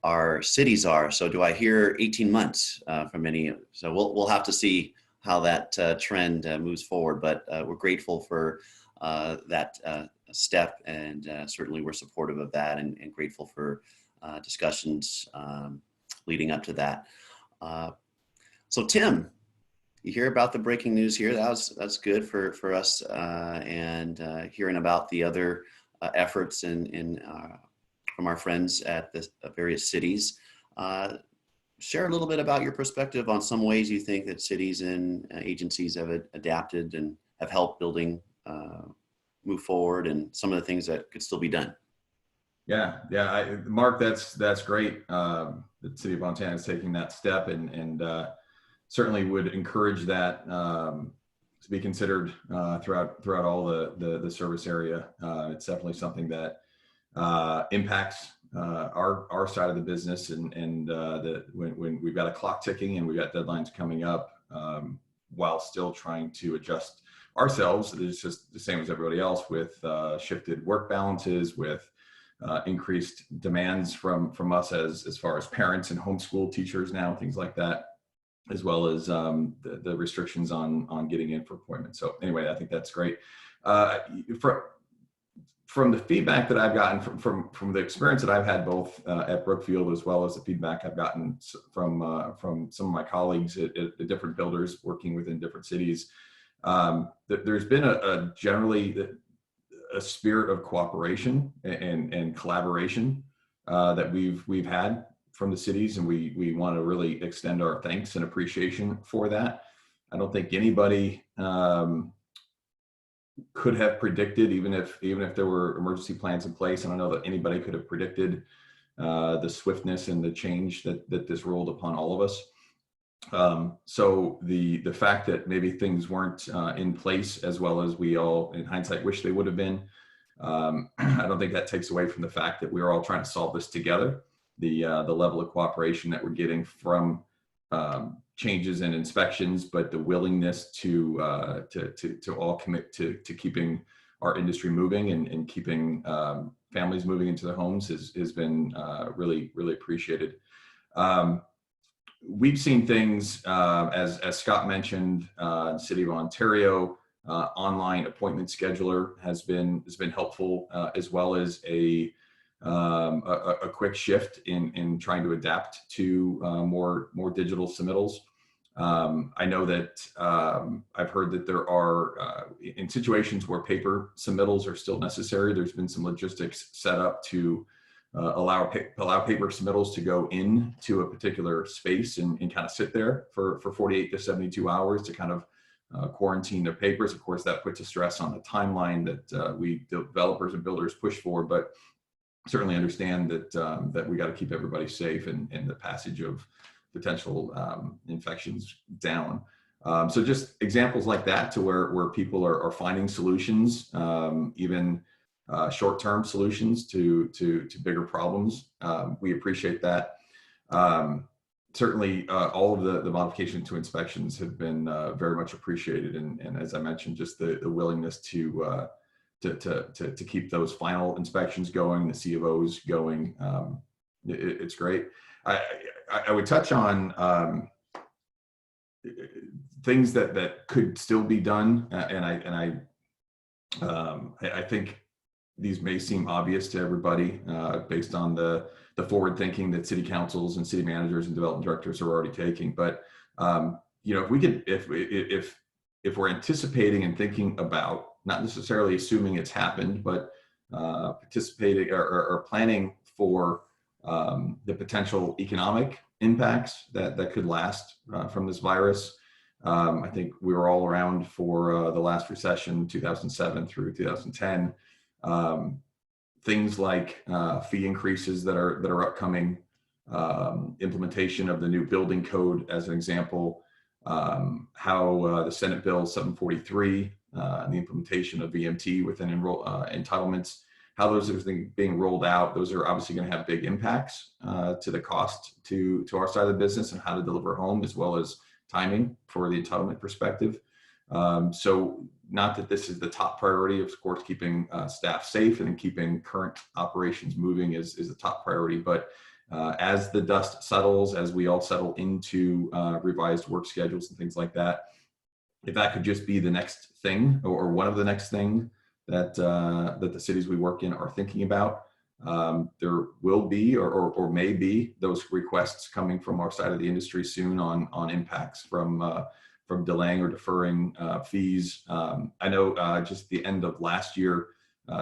our cities are. So do I hear 18 months from any? So we'll have to see how that trend moves forward. But we're grateful for that step, and certainly we're supportive of that, and grateful for discussions leading up to that. So Tim, you hear about the breaking news here. That's good for us, and hearing about the other efforts from our friends at the various cities. Share a little bit about your perspective on some ways you think that cities and agencies have adapted and have helped building move forward, and some of the things that could still be done. Yeah, Mark, that's great. The city of Fontana is taking that step, and certainly would encourage that to be considered throughout all the service area. It's definitely something that impacts our side of the business, and when we've got a clock ticking and we've got deadlines coming up, while still trying to adjust ourselves. It's just the same as everybody else, with shifted work balances, with increased demands from us as far as parents and homeschool teachers now, things like that, as well as the restrictions on getting in for appointments. So anyway, I think that's great. From the feedback that I've gotten from the experience that I've had both at Brookfield, as well as the feedback I've gotten from some of my colleagues at the different builders working within different cities, there's been a generally a spirit of cooperation and collaboration that we've had from the cities, and we want to really extend our thanks and appreciation for that. I don't think anybody could have predicted, even if there were emergency plans in place, and I know that anybody could have predicted the swiftness and the change that this rolled upon all of us. So the fact that maybe things weren't in place as well as we all, in hindsight, wish they would have been, I don't think that takes away from the fact that we're all trying to solve this together. The level of cooperation that we're getting from changes and inspections, but the willingness to all commit to keeping our industry moving and keeping families moving into their homes has been really appreciated. We've seen things, as Scott mentioned, the City of Ontario online appointment scheduler has been helpful, as well as a quick shift in trying to adapt to more digital submittals. I know that I've heard that there are, in situations where paper submittals are still necessary, there's been some logistics set up to allow paper submittals to go into a particular space and kind of sit there for 48 to 72 hours to kind of quarantine their papers. Of course, that puts a stress on the timeline that we developers and builders push for, but certainly understand that we got to keep everybody safe and the passage of potential infections down. So just examples like that to where people are finding solutions, even short-term solutions to bigger problems. We appreciate that. Certainly, all of the modification to inspections have been very much appreciated, and as I mentioned, just the willingness to keep those final inspections going, the C of O's going. It's great. I would touch on things that could still be done, and I think these may seem obvious to everybody based on the forward thinking that city councils and city managers and development directors are already taking. But if we could, if we're anticipating and thinking about, not necessarily assuming it's happened, but participating or planning for the potential economic impacts that could last from this virus. I think we were all around for the last recession, 2007 through 2010. Things like fee increases that are upcoming, implementation of the new building code as an example, how the Senate Bill 743 and the implementation of VMT within entitlements, how those are being rolled out. Those are obviously going to have big impacts to the cost to our side of the business and how to deliver home, as well as timing for the entitlement perspective. So not that this is the top priority, of course, keeping staff safe and keeping current operations moving is the top priority. But as the dust settles, as we all settle into revised work schedules and things like that, if that could just be the next thing or one of the next thing that the cities we work in are thinking about, there will be or may be those requests coming from our side of the industry soon on impacts from delaying or deferring fees. I know just the end of last year,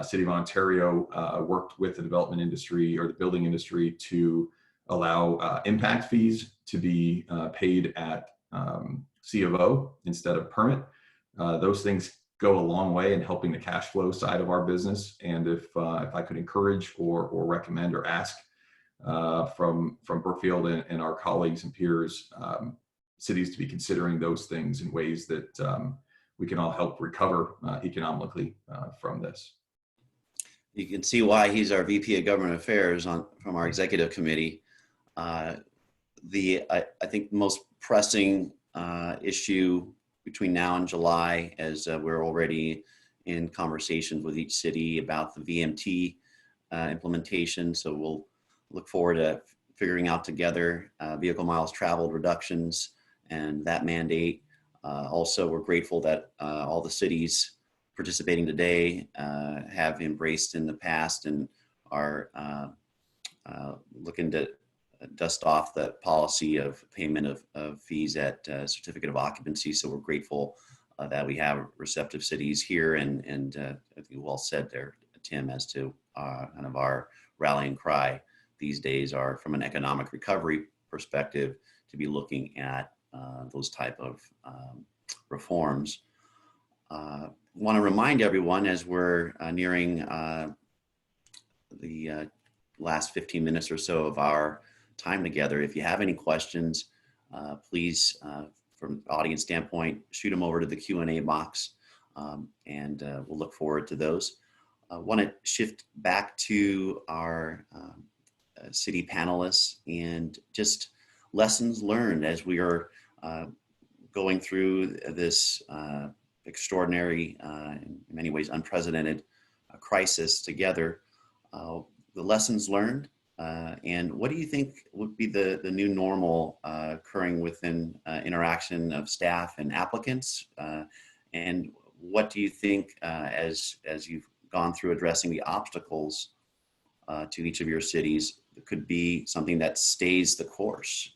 City of Ontario worked with the development industry or the building industry to allow impact fees to be paid at C of O instead of permit. Those things go a long way in helping the cash flow side of our business. And if I could encourage or recommend or ask from Brookfield and our colleagues and peers, cities to be considering those things in ways that we can all help recover economically from this. You can see why he's our VP of Government Affairs from our executive committee. I think the most pressing issue between now and July, as we're already in conversations with each city about the VMT implementation. So we'll look forward to figuring out together vehicle miles traveled reductions and that mandate. Also, we're grateful that all the cities participating today have embraced in the past and are looking to dust off the policy of payment of fees at certificate of occupancy. So we're grateful that we have receptive cities here, and I think you all said there, Tim, as to kind of our rallying cry these days are from an economic recovery perspective to be looking at those type of reforms. Want to remind everyone as we're nearing the last 15 minutes or so of our time together, if you have any questions, please, from an audience standpoint, shoot them over to the Q&A box, and we'll look forward to those. I want to shift back to our city panelists and just lessons learned as we are going through this extraordinary, in many ways unprecedented crisis together. The lessons learned, and what do you think would be the new normal occurring within interaction of staff and applicants? And what do you think as you've gone through addressing the obstacles to each of your cities could be something that stays the course,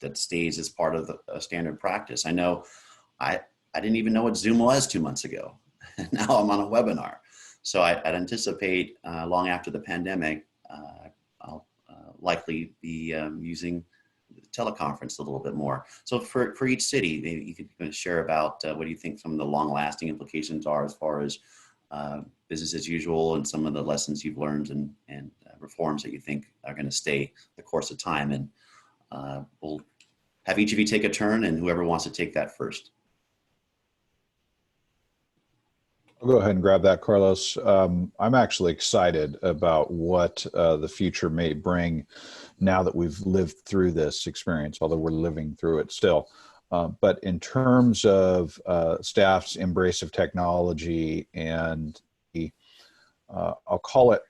that stays as part of the standard practice? I know I didn't even know what Zoom was 2 months ago. Now I'm on a webinar. So I'd anticipate long after the pandemic, I'll likely be using teleconference a little bit more. So for each city, maybe you could share about what do you think some of the long lasting implications are as far as business as usual and some of the lessons you've learned and reforms that you think are going to stay the course of time. And we'll have each of you take a turn, and whoever wants to take that first. I'll go ahead and grab that, Carlos. I'm actually excited about what the future may bring now that we've lived through this experience, although we're living through it still. But in terms of staff's embrace of technology and the, I'll call it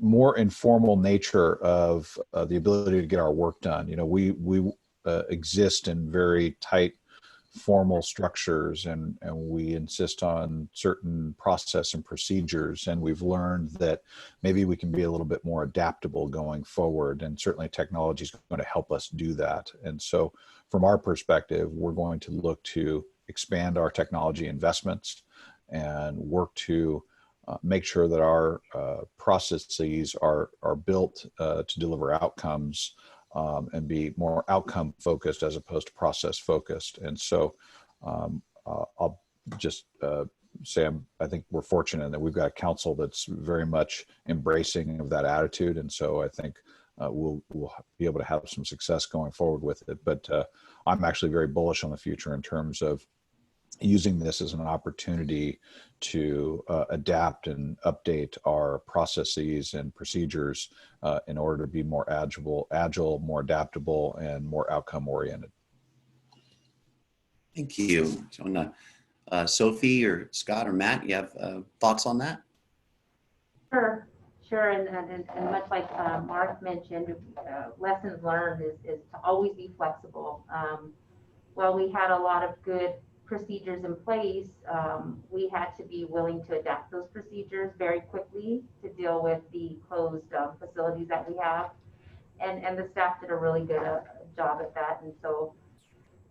more informal nature of the ability to get our work done. You know, we exist in very tight formal structures, and we insist on certain process and procedures, and we've learned that maybe we can be a little bit more adaptable going forward, and certainly technology is going to help us do that. And so from our perspective, we're going to look to expand our technology investments and work to make sure that our processes are built to deliver outcomes and be more outcome focused as opposed to process focused. And so I'll just say I think we're fortunate that we've got a council that's very much embracing of that attitude. And so I think we'll be able to have some success going forward with it. But I'm actually very bullish on the future in terms of using this as an opportunity to adapt and update our processes and procedures in order to be more agile, more adaptable, and more outcome oriented. Thank you. Sophie or Scott or Matt, you have thoughts on that? Sure, and much like Mark mentioned, lessons learned is to always be flexible. While we had a lot of good procedures in place, we had to be willing to adapt those procedures very quickly to deal with the closed facilities that we have. And the staff did a really good job at that. And so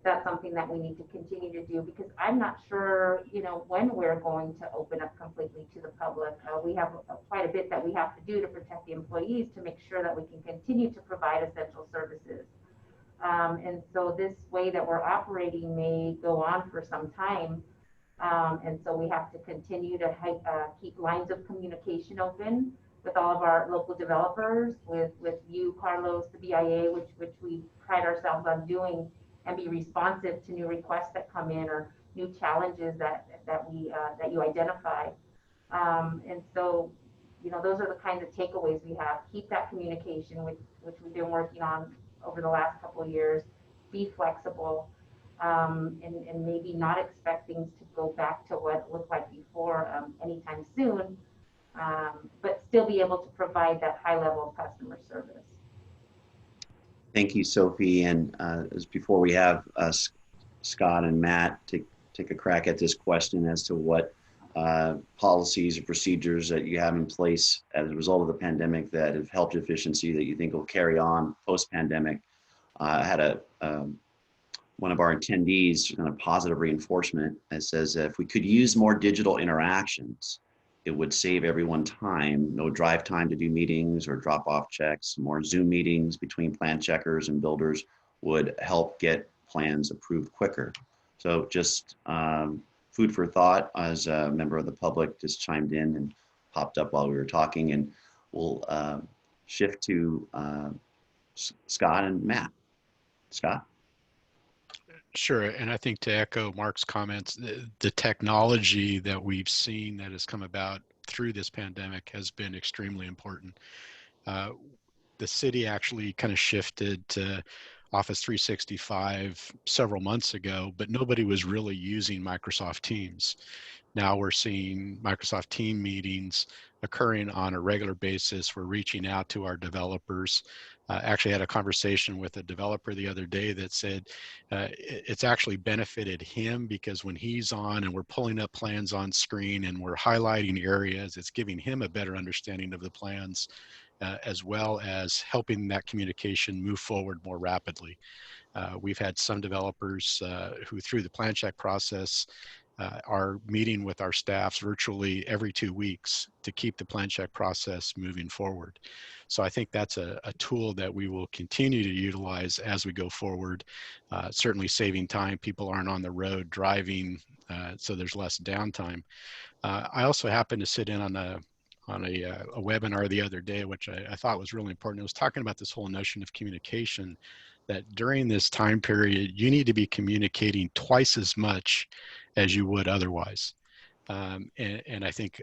that's something that we need to continue to do, because I'm not sure, when we're going to open up completely to the public. We have quite a bit that we have to do to protect the employees to make sure that we can continue to provide essential services. And so this way that we're operating may go on for some time. And so we have to continue to keep lines of communication open with all of our local developers, with you, Carlos, the BIA, which we pride ourselves on doing, and be responsive to new requests that come in or new challenges that you identify. And so, those are the kinds of takeaways we have. Keep that communication, which we've been working on over the last couple of years. Be flexible, and maybe not expect things to go back to what it looked like before anytime soon, but still be able to provide that high level of customer service. Thank you, Sophie. And as before we have Scott and Matt take a crack at this question as to what policies or procedures that you have in place as a result of the pandemic that have helped efficiency that you think will carry on post-pandemic. I had one of our attendees kind of positive reinforcement that says that if we could use more digital interactions, it would save everyone time, no drive time to do meetings or drop off checks. More Zoom meetings between plan checkers and builders would help get plans approved quicker. So just food for thought as a member of the public just chimed in and popped up while we were talking, and we'll shift to Scott and Matt. Scott? Sure, and I think to echo Mark's comments, the technology that we've seen that has come about through this pandemic has been extremely important. The city actually kind of shifted to Office 365 several months ago, but nobody was really using Microsoft Teams. Now we're seeing Microsoft Team meetings occurring on a regular basis. We're reaching out to our developers. Actually had a conversation with a developer the other day that said it's actually benefited him because when he's on and we're pulling up plans on screen and we're highlighting areas, it's giving him a better understanding of the plans as well as helping that communication move forward more rapidly. We've had some developers who through the plan check process are meeting with our staffs virtually every 2 weeks to keep the plan check process moving forward. So I think that's a tool that we will continue to utilize as we go forward, certainly saving time. People aren't on the road driving, so there's less downtime. I also happened to sit in on a webinar the other day, which I thought was really important. It was talking about this whole notion of communication, that during this time period, you need to be communicating twice as much as you would otherwise. And I think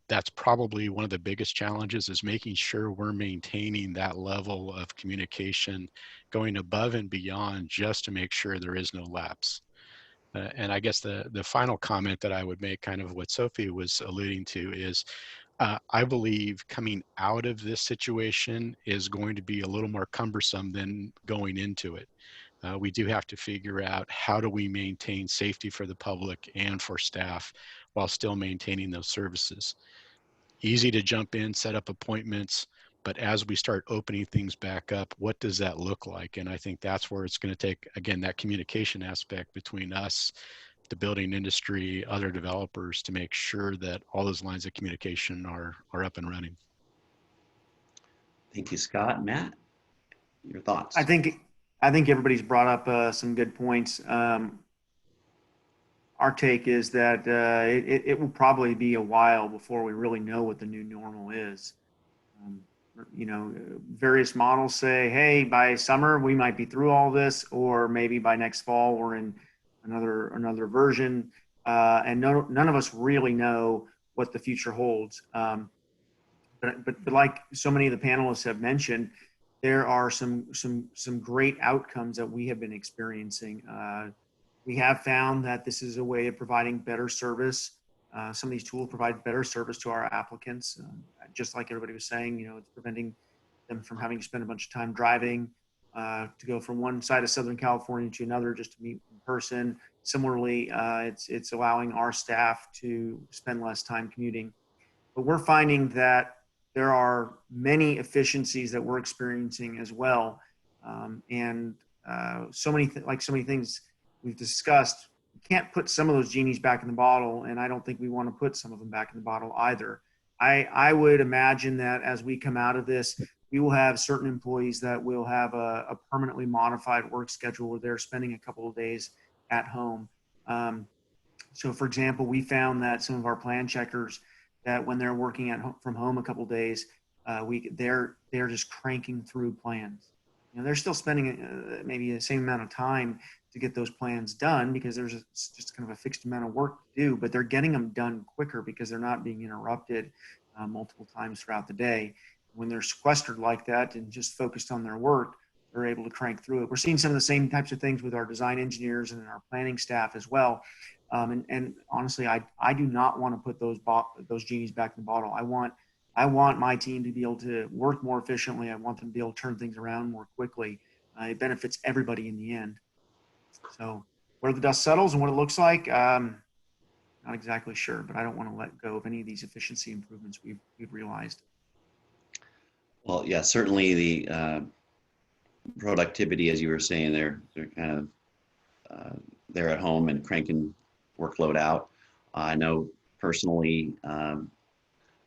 that's probably one of the biggest challenges is making sure we're maintaining that level of communication, going above and beyond just to make sure there is no lapse. And I guess the final comment that I would make, kind of what Sophie was alluding to, is I believe coming out of this situation is going to be a little more cumbersome than going into it. We do have to figure out how do we maintain safety for the public and for staff while still maintaining those services. Easy to jump in, set up appointments, but as we start opening things back up, what does that look like? And I think that's where it's going to take, again, that communication aspect between us, the building industry, other developers, to make sure that all those lines of communication are up and running. Thank you, Scott. Matt, your thoughts? I think everybody's brought up some good points. Our take is that it will probably be a while before we really know what the new normal is. Various models say, hey, by summer we might be through all this, or maybe by next fall we're in another version, and none of us really know what the future holds. But like so many of the panelists have mentioned, there are some great outcomes that we have been experiencing. We have found that this is a way of providing better service. Some of these tools provide better service to our applicants. Just like everybody was saying, it's preventing them from having to spend a bunch of time driving to go from one side of Southern California to another just to meet in person. Similarly, it's allowing our staff to spend less time commuting. But we're finding that there are many efficiencies that we're experiencing as well. So many things we've discussed, we can't put some of those genies back in the bottle, and I don't think we want to put some of them back in the bottle either. I would imagine that as we come out of this, we will have certain employees that will have a permanently modified work schedule where they're spending a couple of days at home. So for example, we found that some of our plan checkers, that when they're working from home a couple of days, they're just cranking through plans. They're still spending maybe the same amount of time to get those plans done because there's just kind of a fixed amount of work to do, but they're getting them done quicker because they're not being interrupted multiple times throughout the day. When they're sequestered like that and just focused on their work, they're able to crank through it. We're seeing some of the same types of things with our design engineers and our planning staff as well. And honestly, I do not want to put those genies back in the bottle. I want my team to be able to work more efficiently. I want them to be able to turn things around more quickly. It benefits everybody in the end. So where the dust settles and what it looks like, not exactly sure, but I don't want to let go of any of these efficiency improvements we've realized. Well, yeah, certainly the productivity, as you were saying, they're kind of they're at home and cranking workload out. I know personally,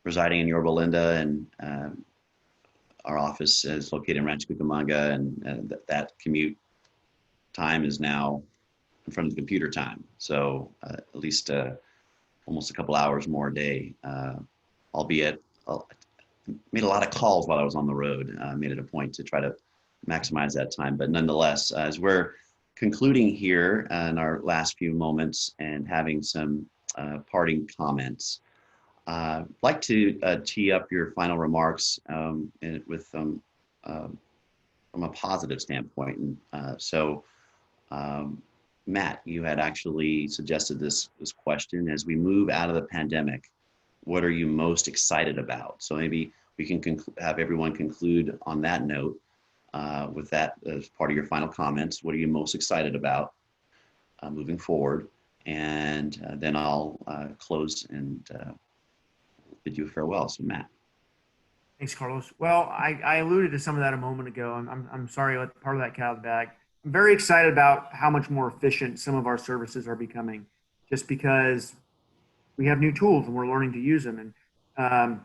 residing in Yorba Linda, and our office is located in Rancho Cucamonga, and that commute time is now in front of the computer time. So at least almost a couple hours more a day, albeit made a lot of calls while I was on the road. Made it a point to try to maximize that time. But nonetheless, as we're concluding here in our last few moments and having some parting comments, I'd like to tee up your final remarks with from a positive standpoint. And so, Matt, you had actually suggested this question: as we move out of the pandemic, what are you most excited about? So maybe we can have everyone conclude on that note with that as part of your final comments. What are you most excited about moving forward? And then I'll close and bid you farewell. So Matt. Thanks, Carlos. Well, I alluded to some of that a moment ago. I'm sorry I let part of that cat out of the bag. I'm very excited about how much more efficient some of our services are becoming, just because we have new tools and we're learning to use them. And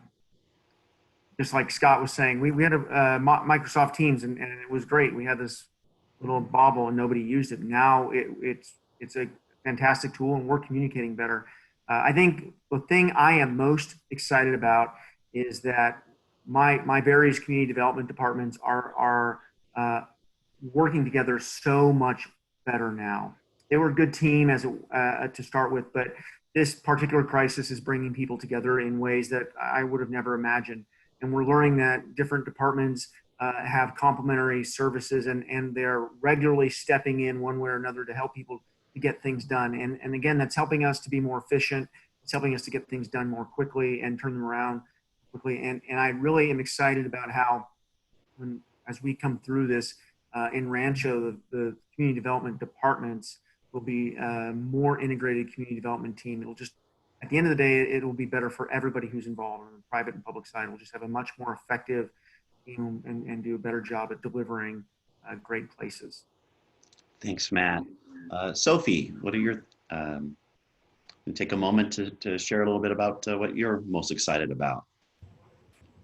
just like Scott was saying, we had a Microsoft Teams, and it was great. We had this little bauble and nobody used it. Now it's a fantastic tool, and we're communicating better. I think the thing I am most excited about is that my various community development departments are working together so much better now. They were a good team to start with, but this particular crisis is bringing people together in ways that I would have never imagined. And we're learning that different departments have complementary services, and they're regularly stepping in one way or another to help people to get things done. And again, that's helping us to be more efficient. It's helping us to get things done more quickly and turn them around quickly. And I really am excited about how, as we come through this in Rancho, the community development departments will be a more integrated community development team. It'll just, at the end of the day, it will be better for everybody who's involved on the private and public side. We'll just have a much more effective team and do a better job at delivering great places. Thanks, Matt. Sophie, what are your, take a moment to share a little bit about what you're most excited about.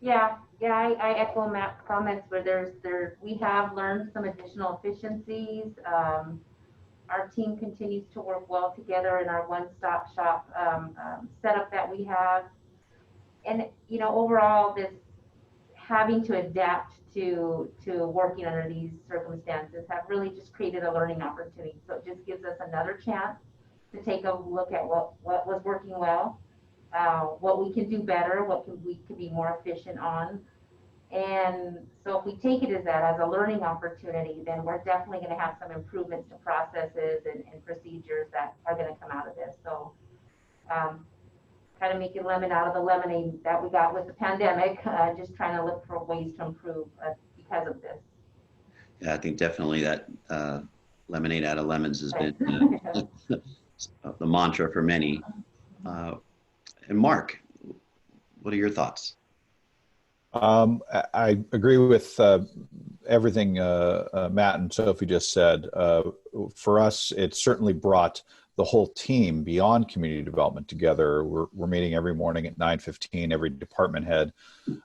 Yeah, I echo Matt's comments where we have learned some additional efficiencies. Our team continues to work well together in our one-stop shop setup that we have. And, you know, overall, this having to adapt to working under these circumstances have really just created a learning opportunity. So it just gives us another chance to take a look at what was working well, what we can do better, we can be more efficient on. And so if we take it as a learning opportunity, then we're definitely going to have some improvements to processes and procedures that are going to come out of this. So kind of making lemon out of the lemonade that we got with the pandemic, just trying to look for ways to improve because of this. Yeah, I think definitely that lemonade out of lemons has been the mantra for many. And Mark, what are your thoughts? I agree with everything Matt and Sophie just said. For us, it certainly brought the whole team beyond community development together. We're meeting every morning at 9:15, every department head,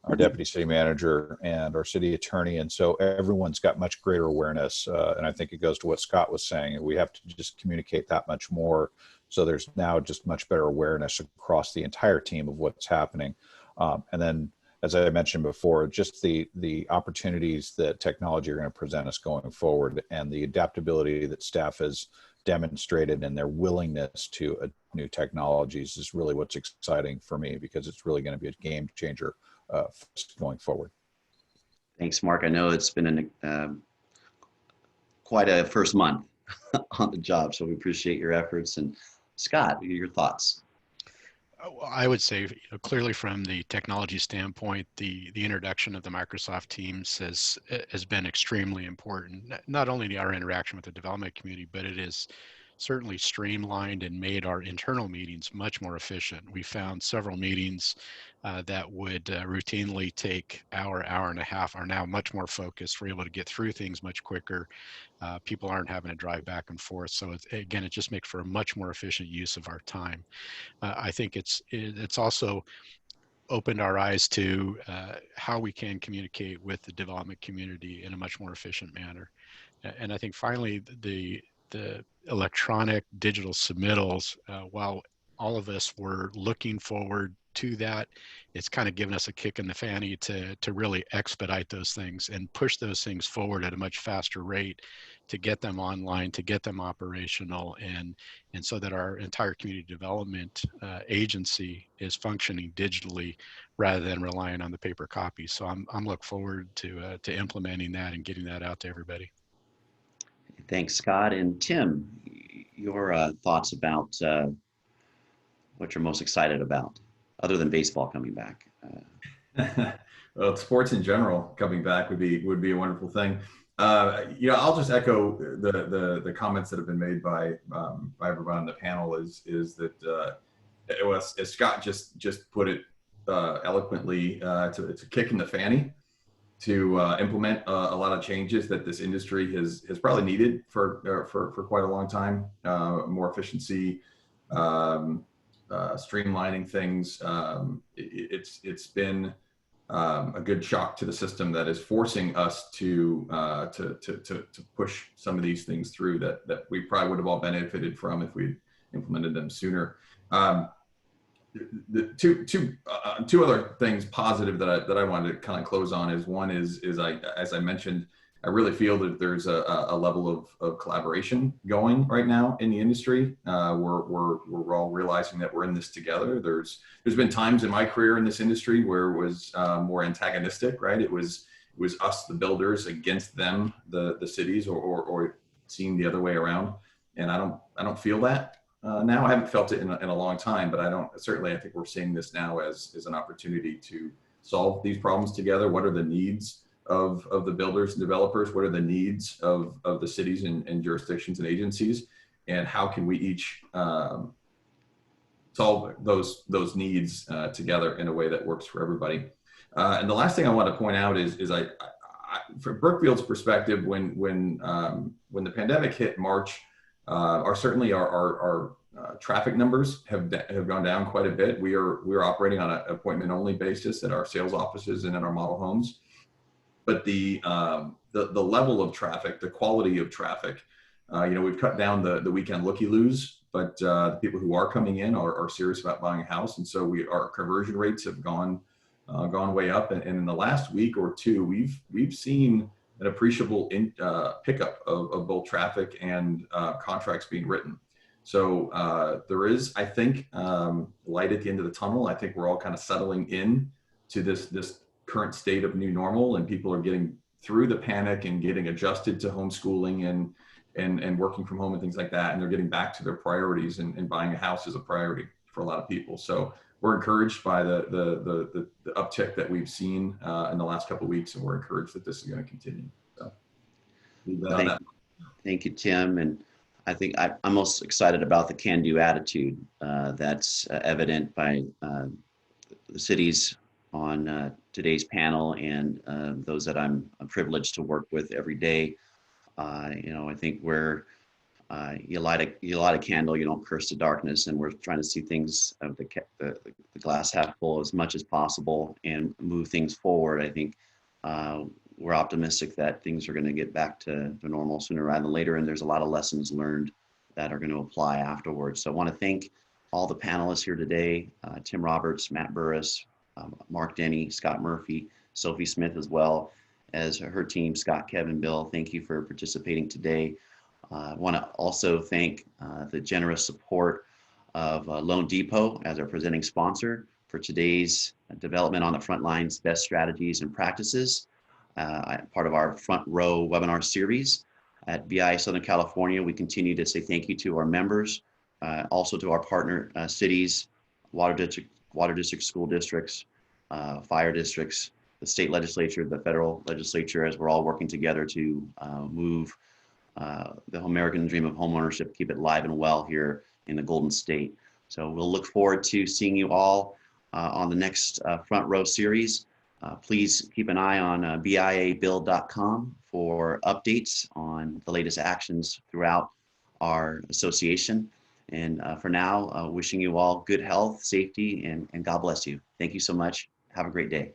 our deputy city manager, and our city attorney. And so everyone's got much greater awareness. And I think it goes to what Scott was saying. We have to just communicate that much more. So there's now just much better awareness across the entire team of what's happening. And then, as I mentioned before, just the opportunities that technology are going to present us going forward, and the adaptability that staff has demonstrated and their willingness to new technologies is really what's exciting for me, because it's really going to be a game changer going forward. Thanks, Mark. I know it's been quite a first month on the job, so we appreciate your efforts. And Scott, your thoughts? I would say, clearly from the technology standpoint, the introduction of the Microsoft Teams has been extremely important. Not only our interaction with the development community, but it has certainly streamlined and made our internal meetings much more efficient. We found several meetings that would routinely take hour and a half are now much more focused. We're able to get through things much quicker. People aren't having to drive back and forth. So again, it just makes for a much more efficient use of our time. I think it's also opened our eyes to how we can communicate with the development community in a much more efficient manner. And I think finally, the electronic digital submittals, while all of us were looking forward to that, it's kind of given us a kick in the fanny to really expedite those things and push those things forward at a much faster rate to get them online, to get them operational, and so that our entire community development agency is functioning digitally rather than relying on the paper copies. So I'm looking forward to implementing that and getting that out to everybody. Thanks, Scott. And Tim, your thoughts about what you're most excited about, other than baseball coming back? Well, sports in general coming back would be a wonderful thing. I'll just echo the comments that have been made by everyone on the panel. Is that it was, as Scott just put it eloquently, it's a kick in the fanny to implement a lot of changes that this industry has probably needed for quite a long time. More efficiency, streamlining things. It's been a good shock to the system that is forcing us to push some of these things through that we probably would have all benefited from if we implemented them sooner. The two other things positive that I wanted to kind of close on is one is as I mentioned, I really feel that there's a level of collaboration going right now in the industry. We're all realizing that we're in this together. There's been times in my career in this industry where it was more antagonistic, right? It was us, the builders, against them, the cities, or seeing the other way around. And I don't feel that now. I haven't felt it in a long time, but I think we're seeing this now as an opportunity to solve these problems together. What are the needs of the builders and developers? What are the needs of the cities and jurisdictions and agencies? And how can we each solve those needs together in a way that works for everybody? And the last thing I want to point out is from Brookfield's perspective, when the pandemic hit March, our traffic numbers have gone down quite a bit. We are operating on an appointment only basis at our sales offices and in our model homes. But the level of traffic, the quality of traffic, we've cut down the weekend looky-loos, but the people who are coming in are serious about buying a house, and so our conversion rates have gone way up. And in the last week or two, we've seen an appreciable pickup of both traffic and contracts being written. So there is, I think, light at the end of the tunnel. I think we're all kind of settling in to this current state of new normal, and people are getting through the panic and getting adjusted to homeschooling and working from home and things like that. And they're getting back to their priorities, and buying a house is a priority for a lot of people. So we're encouraged by the uptick that we've seen in the last couple of weeks, and we're encouraged that this is going to continue. So thank you, Tim. And I think I'm most excited about the can-do attitude that's evident by the cities on today's panel and those that I'm privileged to work with every day. I think where you light a candle, you don't curse the darkness, and we're trying to see things of the glass half full as much as possible and move things forward. I think we're optimistic that things are going to get back to normal sooner rather than later, and there's a lot of lessons learned that are going to apply afterwards. So I want to thank all the panelists here today, Tim Roberts, Matt Burris, Mark Denny, Scott Murphy, Sophie Smith, as well as her team, Scott, Kevin, Bill. Thank you for participating today. I want to also thank the generous support of Loan Depot as our presenting sponsor for today's Development on the Frontlines, Best Strategies and Practices, part of our Front Row webinar series. At BI Southern California, we continue to say thank you to our members, also to our partner cities, water district, school districts, fire districts, the state legislature, the federal legislature, as we're all working together to move the American dream of homeownership, keep it live and well here in the Golden State. So we'll look forward to seeing you all on the next Front Row series. Please keep an eye on biabill.com for updates on the latest actions throughout our association. And for now, wishing you all good health, safety, and God bless you. Thank you so much. Have a great day.